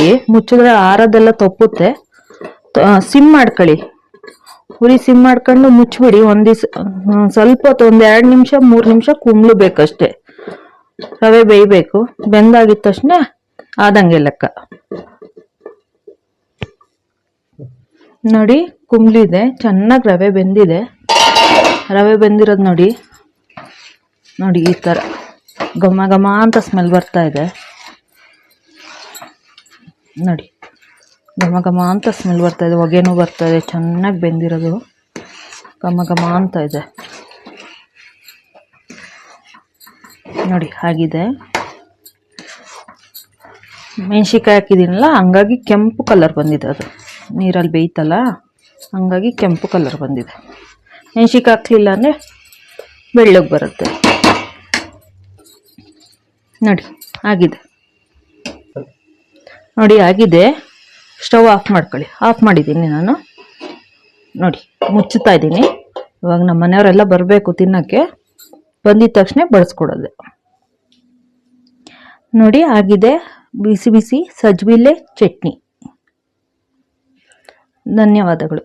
ಮುಚ್ಬಿಡಿ. ಮುಚ್ಚಿದ್ರೆ ಆರದೆಲ್ಲ ತಪ್ಪುತ್ತೆ. ಸಿಮ್ ಮಾಡ್ಕೊಳ್ಳಿ. ಉರಿ ಸಿಮ್ ಮಾಡ್ಕೊಂಡು ಮುಚ್ಬಿಡಿ. ಸ್ವಲ್ಪ ಹೊತ್ತು 1-2 ನಿಮಿಷ 3 ನಿಮಿಷ ಕುಮ್ಲಬೇಕಷ್ಟೆ. ರವೆ ಬೇಯಬೇಕು. ಬೆಂದಾಗಿದ ತಕ್ಷಣ ಆದಂಗೆ ಲೆಕ್ಕ. ನೋಡಿ ಕುಮ್ಲಿದೆ, ಚೆನ್ನಾಗಿ ರವೆ ಬೆಂದಿದೆ. ರವೆ ಬೆಂದಿರೋದು ನೋಡಿ. ನೋಡಿ ಈ ಥರ ಘಮ ಘಮ ಅಂತ ಸ್ಮೆಲ್ ಬರ್ತಾ ಇದೆ ನೋಡಿ. ಘಮ ಘಮ ಅಂತ ಸ್ಮೆಲ್ ಬರ್ತಾ ಇದೆ, ಹೊಗೆನೂ ಬರ್ತಾ ಇದೆ. ಚೆನ್ನಾಗಿ ಬೆಂದಿರೋದು ಘಮ ಘಮ ಅಂತ ಇದೆ ನೋಡಿ. ಆಗಿದೆ. ಮೆಣಸಿನ್ಕಾಯಿ ಹಾಕಿದ್ದೀನಲ್ಲ, ಹಂಗಾಗಿ ಕೆಂಪು ಕಲರ್ ಬಂದಿದೆ. ಅದು ನೀರಲ್ಲಿ ಬೇಯ್ತಲ್ಲ, ಹಂಗಾಗಿ ಕೆಂಪು ಕಲರ್ ಬಂದಿದೆ. ಮೆಣಸಿನ್ಕಾಯಿ ಹಾಕಲಿಲ್ಲ ಅಂದರೆ ಬೆಳ್ಳಗೆ ಬರುತ್ತೆ ನೋಡಿ. ಆಗಿದೆ ನೋಡಿ, ಆಗಿದೆ. ಸ್ಟವ್ ಆಫ್ ಮಾಡ್ಕೊಳ್ಳಿ. ಆಫ್ ಮಾಡಿದ್ದೀನಿ ನಾನು ನೋಡಿ. ಮುಚ್ಚುತ್ತಾ ಇದ್ದೀನಿ. ಇವಾಗ ನಮ್ಮ ಮನೆಯವರೆಲ್ಲ ಬರಬೇಕು ತಿನ್ನೋಕ್ಕೆ. ಬಂದಿದ ತಕ್ಷಣ ಬಳಸ್ಕೊಡೋದು ನೋಡಿ. ಆಗಿದೆ ಬಿಸಿ ಬಿಸಿ ಸಜ್ಜಿಬೇಳೆ ಚಟ್ನಿ. ಧನ್ಯವಾದಗಳು.